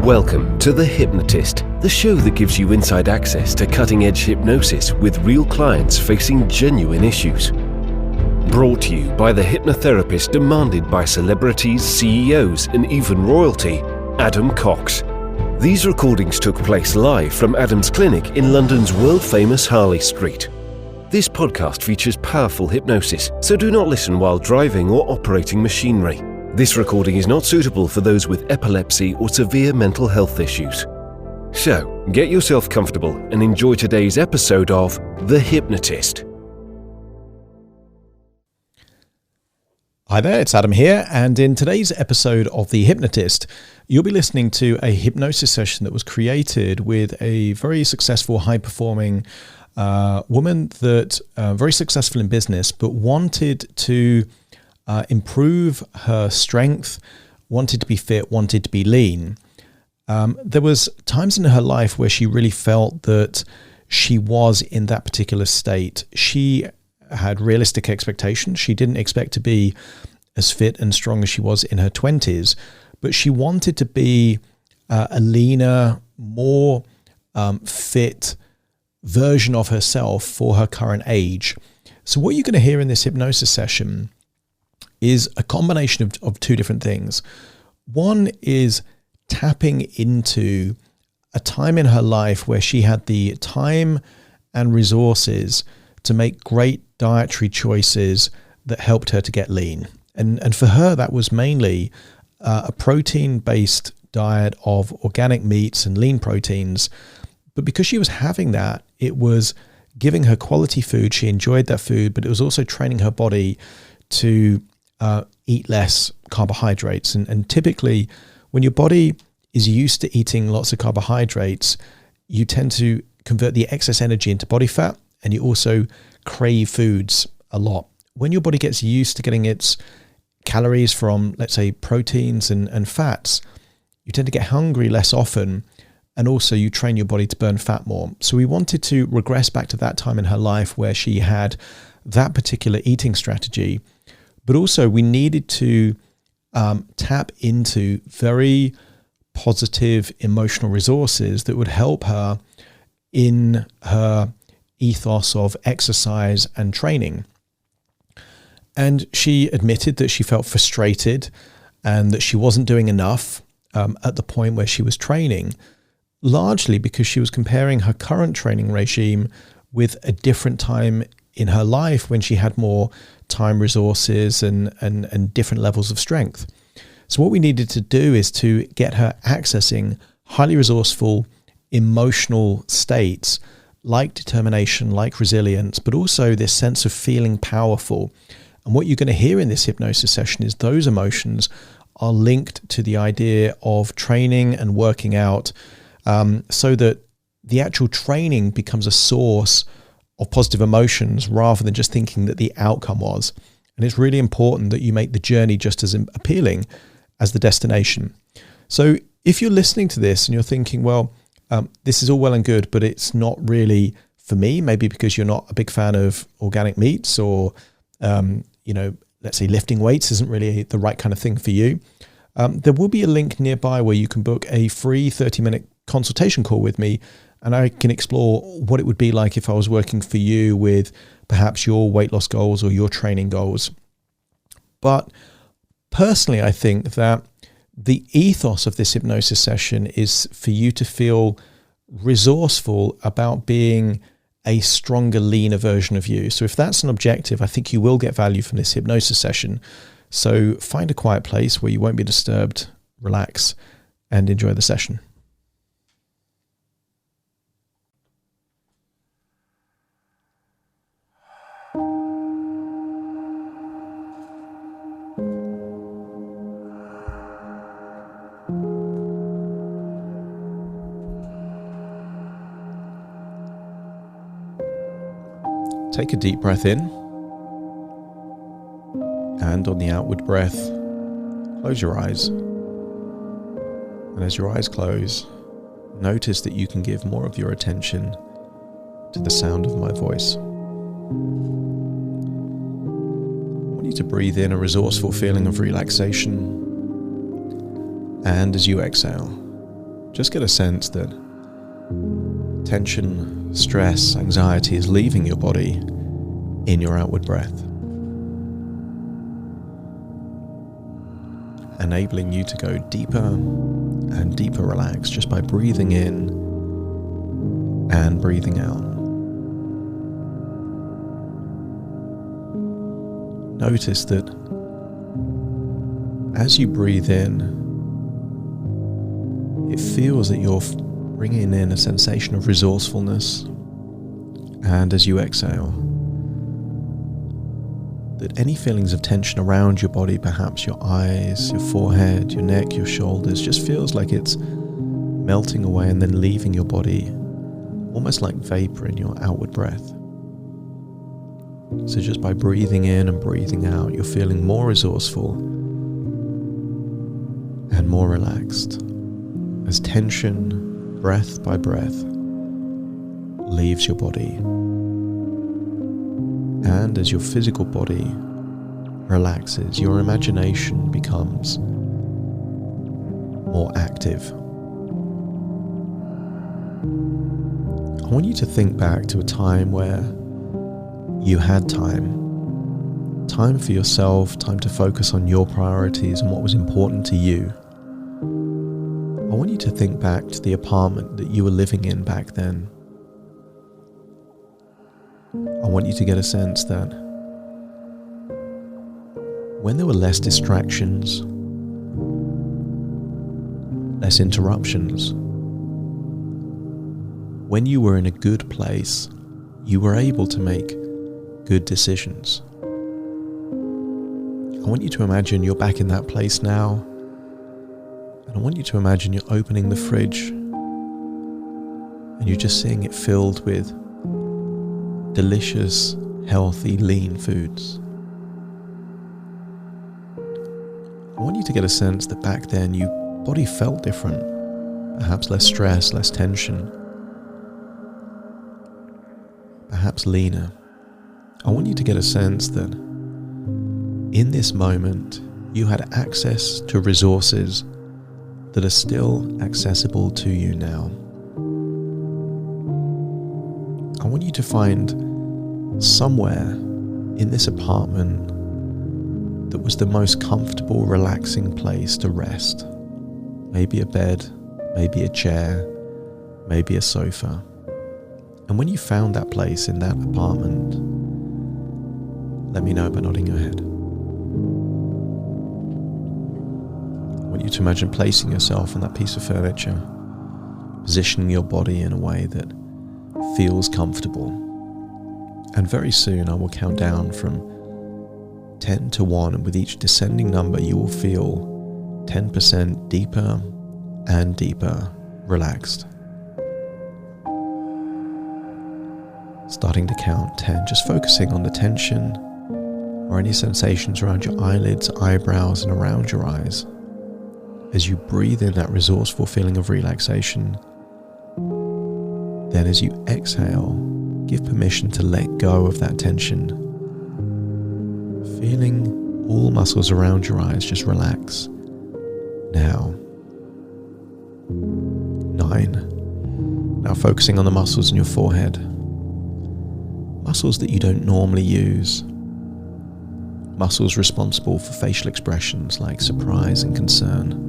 Welcome to The Hypnotist, the show that gives you inside access to cutting-edge hypnosis with real clients facing genuine issues. Brought to you by the hypnotherapist demanded by celebrities, CEOs, and even royalty, Adam Cox. These recordings took place live from Adam's clinic in London's world-famous Harley Street. This podcast features powerful hypnosis, so do not listen while driving or operating machinery. This recording is not suitable for those with epilepsy or severe mental health issues. So, get yourself comfortable and enjoy today's episode of The Hypnotist. Hi there, it's Adam here, and in today's episode of The Hypnotist, you'll be listening to a hypnosis session that was created with a very successful, high-performing woman that very successful in business, but wanted to improve her strength, wanted to be fit, wanted to be lean. There was times in her life where she really felt that she was in that particular state. She had realistic expectations. She didn't expect to be as fit and strong as she was in her 20s, but she wanted to be a leaner, more fit version of herself for her current age. So what you're going to hear in this hypnosis session is a combination of two different things. One is tapping into a time in her life where she had the time and resources to make great dietary choices that helped her to get lean. And for her, that was mainly a protein-based diet of organic meats and lean proteins. But because she was having that, it was giving her quality food. She enjoyed that food, but it was also training her body to eat less carbohydrates. And typically, when your body is used to eating lots of carbohydrates, you tend to convert the excess energy into body fat, and you also crave foods a lot. When your body gets used to getting its calories from, let's say, proteins and fats, you tend to get hungry less often, and also you train your body to burn fat more. So we wanted to regress back to that time in her life where she had that particular eating strategy, but also we needed to tap into very positive emotional resources that would help her in her ethos of exercise and training. And she admitted that she felt frustrated and that she wasn't doing enough at the point where she was training, largely because she was comparing her current training regime with a different time in her life when she had more time, resources, and different levels of strength. So what we needed to do is to get her accessing highly resourceful emotional states like determination, like resilience, but also this sense of feeling powerful. And what you're going to hear in this hypnosis session is those emotions are linked to the idea of training and working out, so that the actual training becomes a source of positive emotions rather than just thinking that the outcome was. And it's really important that you make the journey just as appealing as the destination. So if you're listening to this and you're thinking, well, this is all well and good, but it's not really for me, maybe because you're not a big fan of organic meats, or, let's say lifting weights isn't really the right kind of thing for you. There will be a link nearby where you can book a free 30-minute consultation call with me, and I can explore what it would be like if I was working for you with perhaps your weight loss goals or your training goals. But personally, I think that the ethos of this hypnosis session is for you to feel resourceful about being a stronger, leaner version of you. So if that's an objective, I think you will get value from this hypnosis session. So find a quiet place where you won't be disturbed, relax, and enjoy the session. Take a deep breath in, and on the outward breath, close your eyes. And as your eyes close, notice that you can give more of your attention to the sound of my voice. I want you to breathe in a resourceful feeling of relaxation, and as you exhale, just get a sense that tension, stress, anxiety is leaving your body in your outward breath, enabling you to go deeper and deeper relaxed just by breathing in and breathing out. Notice that as you breathe in, it feels that you're bringing in a sensation of resourcefulness, and as you exhale, that any feelings of tension around your body, perhaps your eyes, your forehead, your neck, your shoulders, just feels like it's melting away and then leaving your body, almost like vapor in your outward breath. So just by breathing in and breathing out, you're feeling more resourceful and more relaxed as tension, breath by breath, leaves your body. And as your physical body relaxes, your imagination becomes more active. I want you to think back to a time where you had time for yourself, time to focus on your priorities and what was important to you. I want you to think back to the apartment that you were living in back then. I want you to get a sense that when there were less distractions, less interruptions, when you were in a good place, you were able to make good decisions. I want you to imagine you're back in that place now, and I want you to imagine you're opening the fridge and you're just seeing it filled with delicious, healthy, lean foods. I want you to get a sense that back then your body felt different, perhaps less stress, less tension, perhaps leaner. I want you to get a sense that in this moment you had access to resources that are still accessible to you now. I want you to find somewhere in this apartment that was the most comfortable, relaxing place to rest. Maybe a bed, maybe a chair, maybe a sofa. And when you found that place in that apartment, let me know by nodding your head. I want you to imagine placing yourself on that piece of furniture, positioning your body in a way that feels comfortable. And very soon I will count down from 10 to 1, and with each descending number you will feel 10% deeper and deeper relaxed. Starting to count 10, just focusing on the tension or any sensations around your eyelids, eyebrows, and around your eyes. As you breathe in that resourceful feeling of relaxation, then as you exhale, give permission to let go of that tension. Feeling all muscles around your eyes just relax. Now. 9. Now focusing on the muscles in your forehead. Muscles that you don't normally use. Muscles responsible for facial expressions like surprise and concern.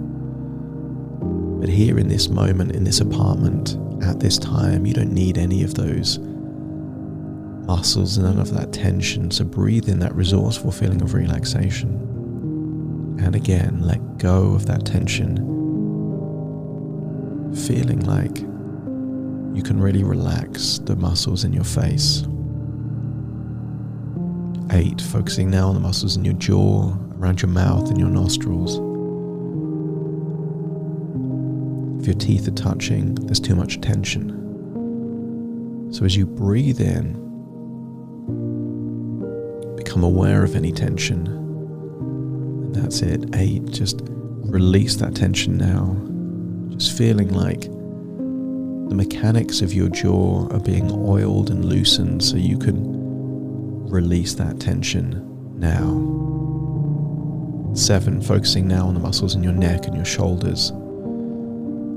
But here in this moment, in this apartment, at this time, you don't need any of those muscles and none of that tension. So breathe in that resourceful feeling of relaxation. And again, let go of that tension. Feeling like you can really relax the muscles in your face. 8, focusing now on the muscles in your jaw, around your mouth and your nostrils. If your teeth are touching, there's too much tension. So as you breathe in, become aware of any tension. And that's it. 8, just release that tension now. Just feeling like the mechanics of your jaw are being oiled and loosened so you can release that tension now. 7, focusing now on the muscles in your neck and your shoulders.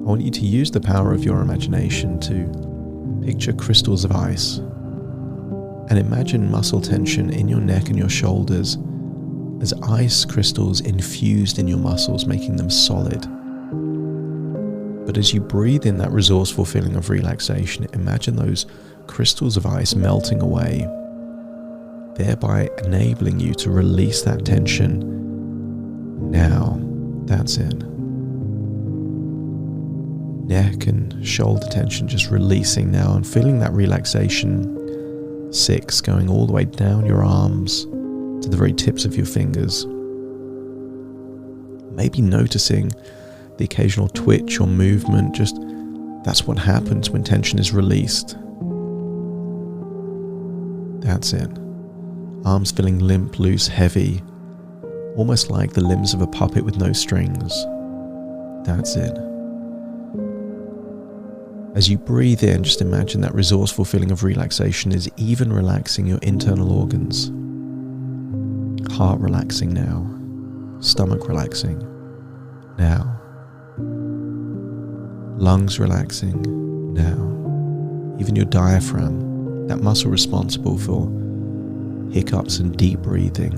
want you to use the power of your imagination to picture crystals of ice and imagine muscle tension in your neck and your shoulders as ice crystals infused in your muscles, making them solid. But as you breathe in that resourceful feeling of relaxation, imagine those crystals of ice melting away, thereby enabling you to release that tension. Now, that's it. Neck and shoulder tension just releasing now, and feeling that relaxation 6 going all the way down your arms to the very tips of your fingers. Maybe noticing the occasional twitch or movement. Just that's what happens when tension is released. That's it. Arms feeling limp, loose, heavy, almost like the limbs of a puppet with no strings. That's it. As you breathe in, just imagine that resourceful feeling of relaxation is even relaxing your internal organs. Heart relaxing now. Stomach relaxing now. Lungs relaxing now. Even your diaphragm, that muscle responsible for hiccups and deep breathing,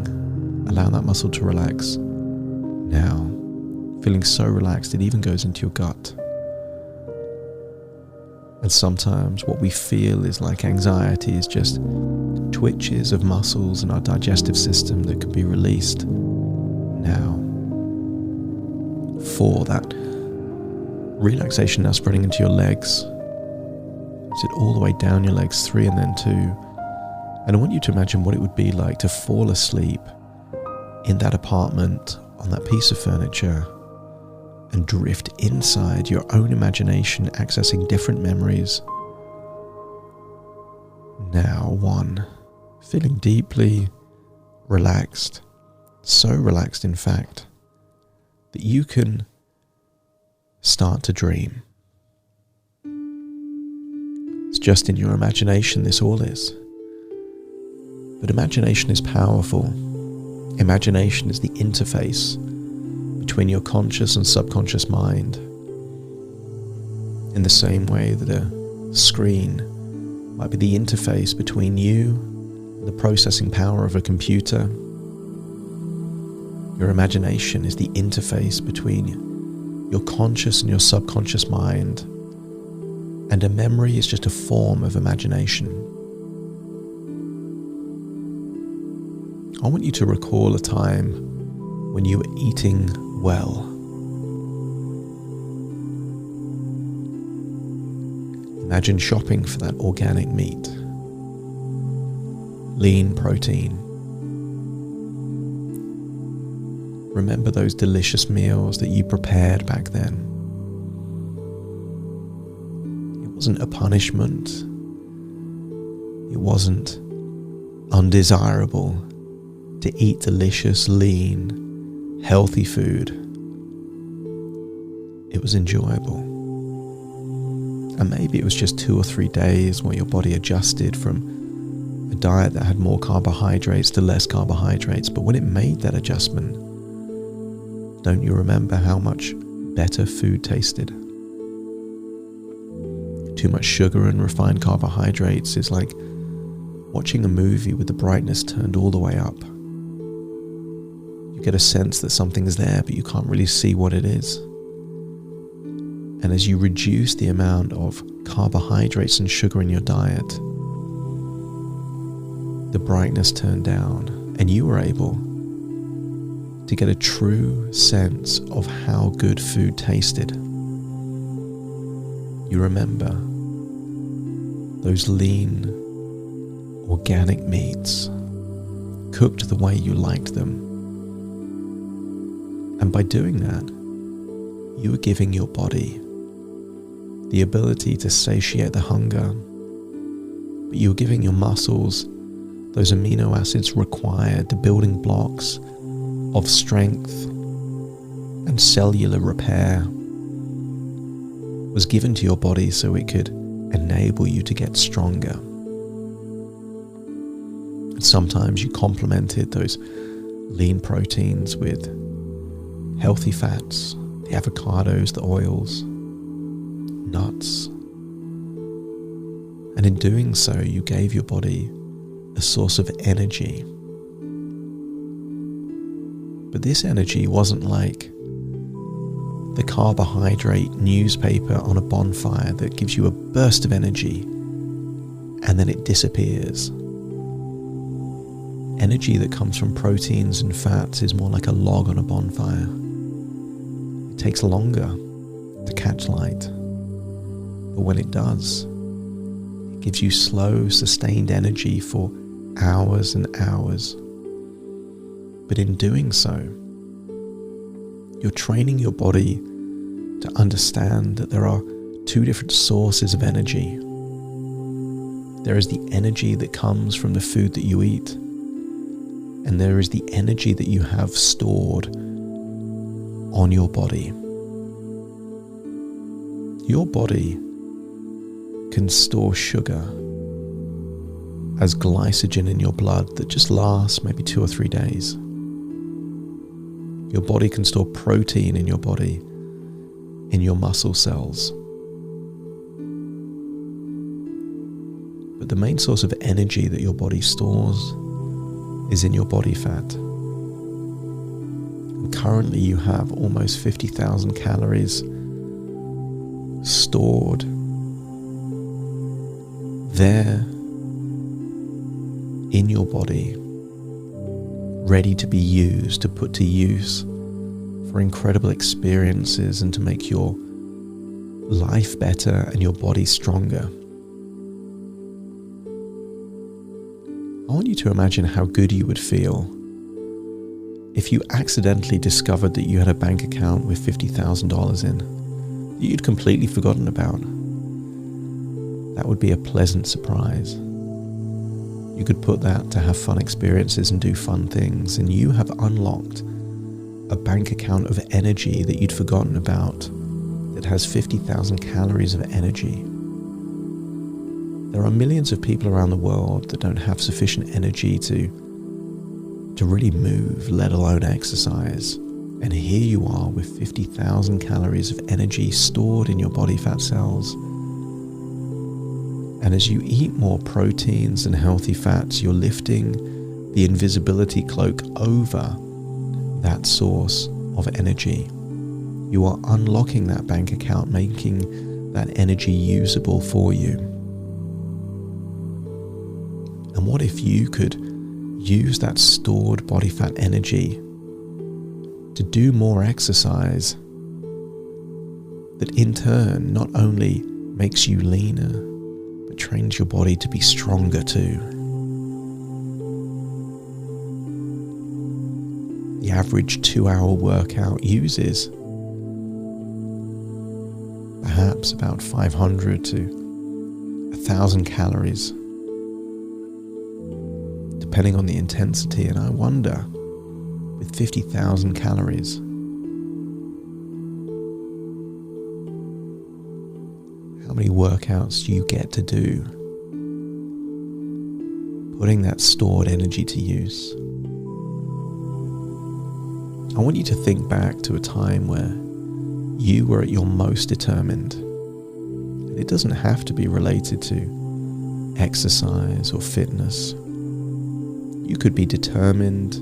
allow that muscle to relax now. Feeling so relaxed it even goes into your gut. And sometimes what we feel is like anxiety is just twitches of muscles in our digestive system that can be released now. 4, that relaxation now spreading into your legs. Sit all the way down your legs. 3 and then 2. And I want you to imagine what it would be like to fall asleep in that apartment on that piece of furniture and drift inside your own imagination, accessing different memories. Now 1, feeling deeply relaxed, so relaxed in fact, that you can start to dream. It's just in your imagination this all is. But imagination is powerful. Imagination is the interface between your conscious and subconscious mind. In the same way that a screen might be the interface between you and the processing power of a computer, your imagination is the interface between your conscious and your subconscious mind, and a memory is just a form of imagination. I want you to recall a time when you were eating well. Imagine shopping for that organic meat, lean protein. Remember those delicious meals that you prepared back then. It wasn't a punishment. It wasn't undesirable to eat delicious, lean, healthy food. It was enjoyable. And maybe it was just 2 or 3 days where your body adjusted from a diet that had more carbohydrates to less carbohydrates. But when it made that adjustment, don't you remember how much better food tasted? Too much sugar and refined carbohydrates is like watching a movie with the brightness turned all the way up. You get a sense that something's there, but you can't really see what it is. And as you reduce the amount of carbohydrates and sugar in your diet, the brightness turned down, and you were able to get a true sense of how good food tasted. You remember those lean, organic meats, cooked the way you liked them. And by doing that, you were giving your body the ability to satiate the hunger, but you were giving your muscles those amino acids required, the building blocks of strength and cellular repair was given to your body so it could enable you to get stronger. And sometimes you complemented those lean proteins with healthy fats, the avocados, the oils, nuts. And in doing so, you gave your body a source of energy. But this energy wasn't like the carbohydrate newspaper on a bonfire that gives you a burst of energy and then it disappears. Energy that comes from proteins and fats is more like a log on a bonfire. It takes longer to catch light, but when it does, it gives you slow, sustained energy for hours and hours. But in doing so, you're training your body to understand that there are two different sources of energy. There is the energy that comes from the food that you eat, and there is the energy that you have stored on your body. Your body can store sugar as glycogen in your blood that just lasts maybe 2 or 3 days. Your body can store protein in your body, in your muscle cells. But the main source of energy that your body stores is in your body fat. And currently you have almost 50,000 calories stored there in your body, ready to be used, to put to use for incredible experiences and to make your life better and your body stronger. I want you to imagine how good you would feel if you accidentally discovered that you had a bank account with $50,000 in that you'd completely forgotten about. That would be a pleasant surprise. You could put that to have fun experiences and do fun things, and you have unlocked a bank account of energy that you'd forgotten about that has 50,000 calories of energy. There are millions of people around the world that don't have sufficient energy to really move, let alone exercise. And here you are with 50,000 calories of energy stored in your body fat cells. And as you eat more proteins and healthy fats, you're lifting the invisibility cloak over that source of energy. You are unlocking that bank account, making that energy usable for you. And what if you could use that stored body fat energy to do more exercise that in turn not only makes you leaner, but trains your body to be stronger too? The average 2-hour workout uses perhaps about 500 to 1,000 calories, depending on the intensity. And I wonder, with 50,000 calories, how many workouts do you get to do, putting that stored energy to use? I want you to think back to a time where you were at your most determined. And it doesn't have to be related to exercise or fitness. You could be determined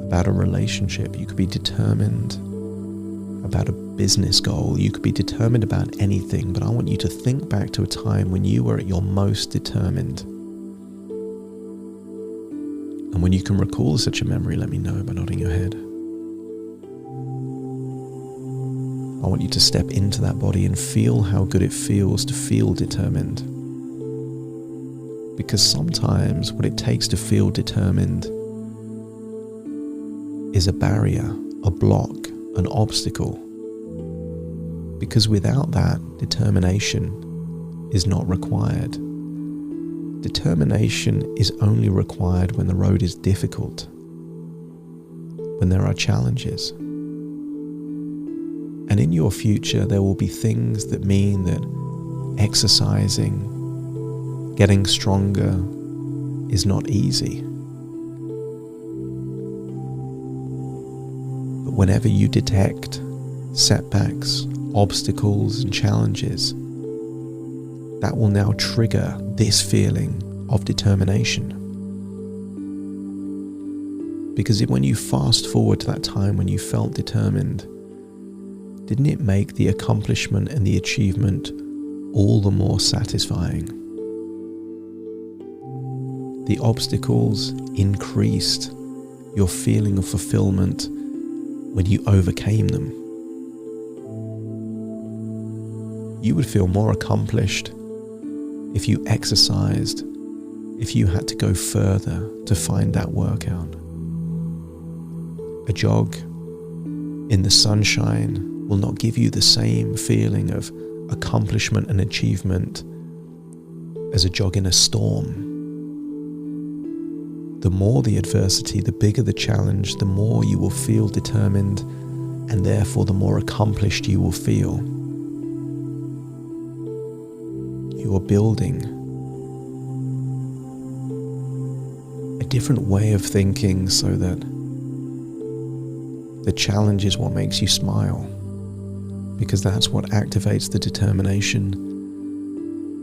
about a relationship. You could be determined about a business goal. You could be determined about anything, but I want you to think back to a time when you were at your most determined. And when you can recall such a memory, let me know by nodding your head. I want you to step into that body and feel how good it feels to feel determined. Because sometimes what it takes to feel determined is a barrier, a block, an obstacle. Because without that, determination is not required. Determination is only required when the road is difficult, when there are challenges. And in your future, there will be things that mean that exercising, getting stronger is not easy. But whenever you detect setbacks, obstacles and challenges, that will now trigger this feeling of determination. Because when you fast forward to that time when you felt determined, didn't it make the accomplishment and the achievement all the more satisfying? The obstacles increased your feeling of fulfillment when you overcame them. You would feel more accomplished if you exercised, if you had to go further to find that workout. A jog in the sunshine will not give you the same feeling of accomplishment and achievement as a jog in a storm. The more the adversity, the bigger the challenge, the more you will feel determined, and therefore the more accomplished you will feel. You are building a different way of thinking so that the challenge is what makes you smile, because that's what activates the determination.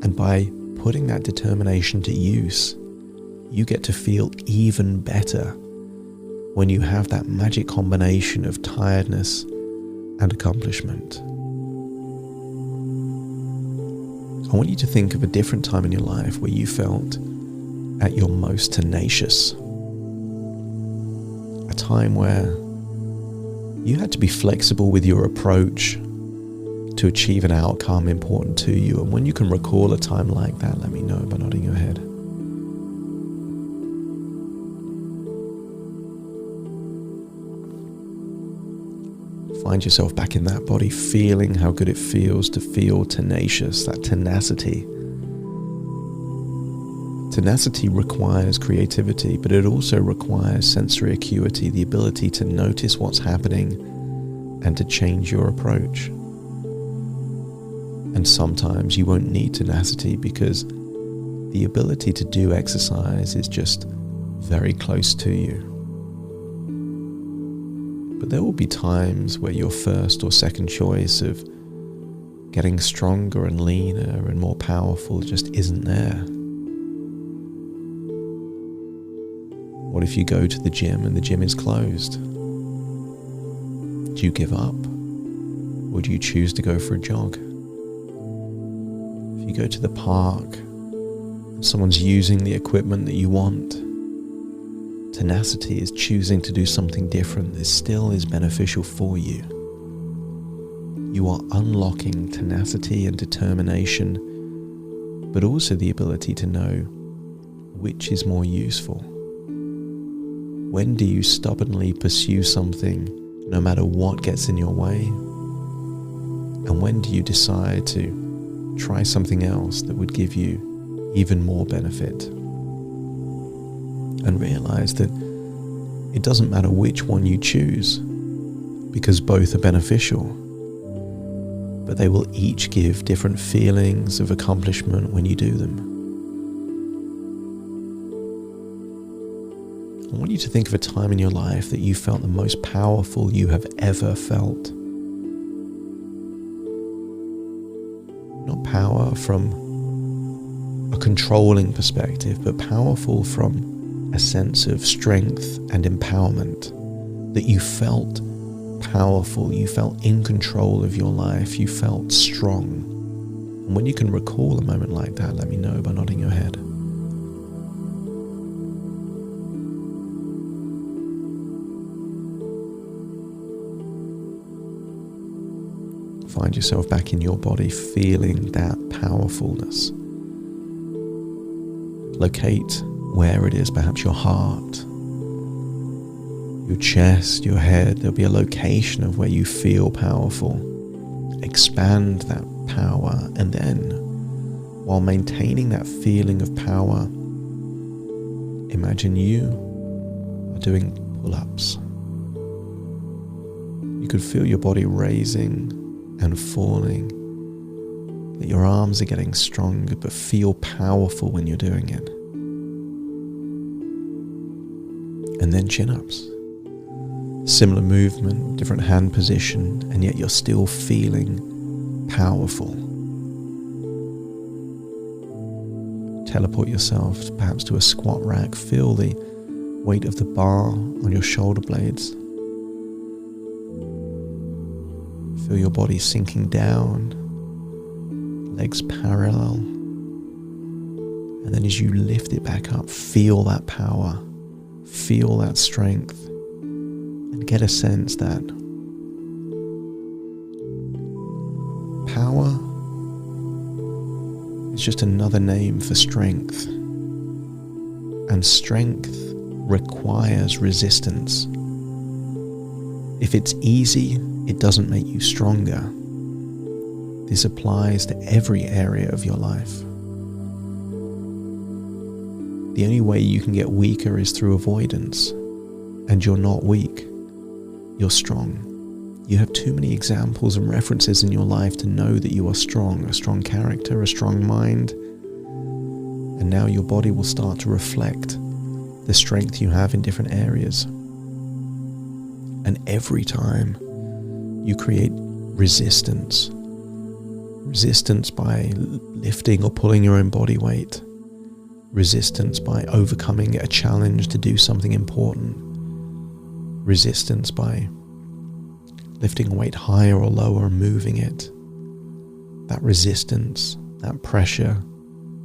And by putting that determination to use, you get to feel even better when you have that magic combination of tiredness and accomplishment. I want you to think of a different time in your life where you felt at your most tenacious. A time where you had to be flexible with your approach to achieve an outcome important to you. And when you can recall a time like that, let me know by nodding your head. Find yourself back in that body, feeling how good it feels to feel tenacious, that tenacity. Tenacity requires creativity, but it also requires sensory acuity, the ability to notice what's happening and to change your approach. And sometimes you won't need tenacity because the ability to do exercise is just very close to you. But there will be times where your first or second choice of getting stronger and leaner and more powerful just isn't there. What if you go to the gym and the gym is closed? Do you give up? Or do you choose to go for a jog? If you go to the park and someone's using the equipment that you want, tenacity is choosing to do something different that still is beneficial for you. You are unlocking tenacity and determination, but also the ability to know which is more useful. When do you stubbornly pursue something no matter what gets in your way? And when do you decide to try something else that would give you even more benefit? And realize that it doesn't matter which one you choose, because both are beneficial, but they will each give different feelings of accomplishment when you do them. I want you to think of a time in your life that you felt the most powerful you have ever felt. Not power from a controlling perspective, but powerful from a sense of strength and empowerment, that you felt powerful, you felt in control of your life, you felt strong. And when you can recall a moment like that, let me know by nodding your head. Find yourself back in your body, feeling that powerfulness. Locate where it is, perhaps your heart, your chest, your head. There'll be a location of where you feel powerful. Expand that power, and then, while maintaining that feeling of power, imagine you are doing pull-ups. You could feel your body raising and falling, that your arms are getting stronger, but feel powerful when you're doing it. And then chin-ups. Similar movement, different hand position, and yet you're still feeling powerful. Teleport yourself perhaps to a squat rack. Feel the weight of the bar on your shoulder blades. Feel your body sinking down, legs parallel. And then as you lift it back up, feel that power, feel that strength, and get a sense that power is just another name for strength. And strength requires resistance. If it's easy, it doesn't make you stronger. This applies to every area of your life. The only way you can get weaker is through avoidance. And you're not weak. You're strong. You have too many examples and references in your life to know that you are strong. A strong character, a strong mind. And now your body will start to reflect the strength you have in different areas. And every time you create resistance by lifting or pulling your own body weight, resistance by overcoming a challenge to do something important, resistance by lifting a weight higher or lower and moving it. That resistance, that pressure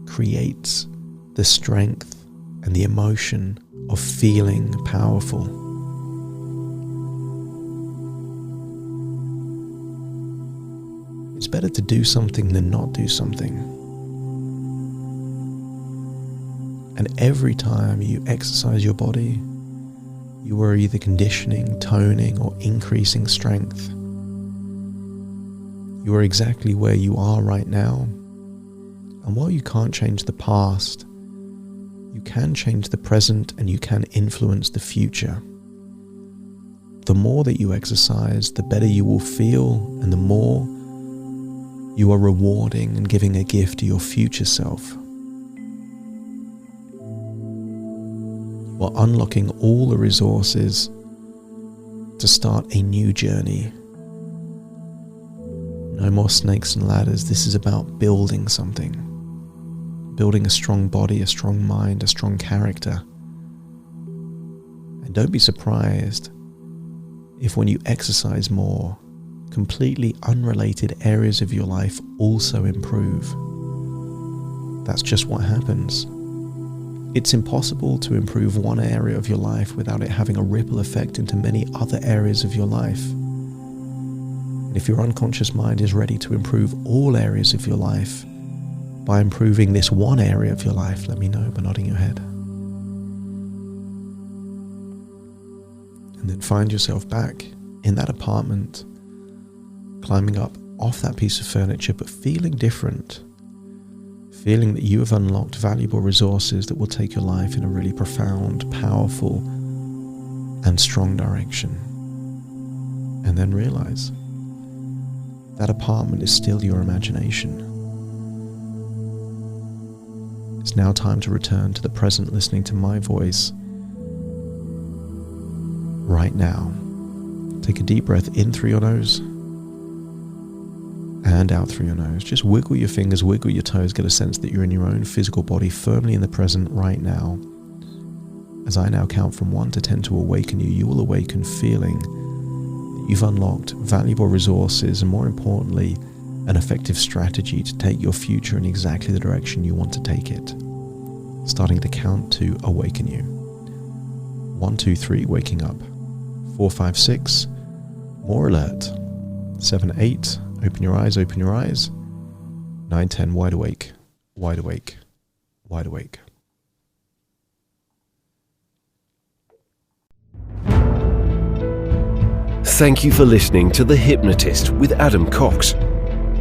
creates the strength and the emotion of feeling powerful. It's better to do something than not do something. And every time you exercise your body, you are either conditioning, toning, or increasing strength. You are exactly where you are right now. And while you can't change the past, you can change the present and you can influence the future. The more that you exercise, the better you will feel, and the more you are rewarding and giving a gift to your future self. You are unlocking all the resources to start a new journey. No more snakes and ladders. This is about building something. Building a strong body, a strong mind, a strong character. And don't be surprised if when you exercise more, completely unrelated areas of your life also improve. That's just what happens. It's impossible to improve one area of your life without it having a ripple effect into many other areas of your life. And if your unconscious mind is ready to improve all areas of your life by improving this one area of your life, let me know by nodding your head. And then find yourself back in that apartment, climbing up off that piece of furniture, but feeling different. Feeling that you have unlocked valuable resources that will take your life in a really profound, powerful, and strong direction. And then realize that apartment is still your imagination. It's now time to return to the present, listening to my voice right now. Take a deep breath in through your nose and out through your nose. Just wiggle your fingers, wiggle your toes, get a sense that you're in your own physical body, firmly in the present right now. As I now count from 1 to 10 to awaken you, you will awaken feeling that you've unlocked valuable resources and, more importantly, an effective strategy to take your future in exactly the direction you want to take it. Starting to count to awaken you. 1, 2, 3, waking up. 4, 5, 6, more alert. 7, 8, open your eyes, open your eyes. 9, 10, wide awake, wide awake, wide awake. Thank you for listening to The Hypnotist with Adam Cox,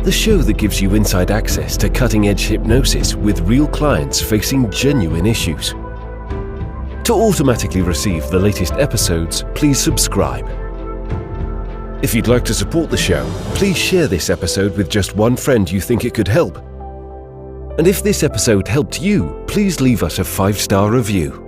the show that gives you inside access to cutting-edge hypnosis with real clients facing genuine issues. To automatically receive the latest episodes, please subscribe. If you'd like to support the show, please share this episode with just one friend you think it could help. And if this episode helped you, please leave us a 5-star review.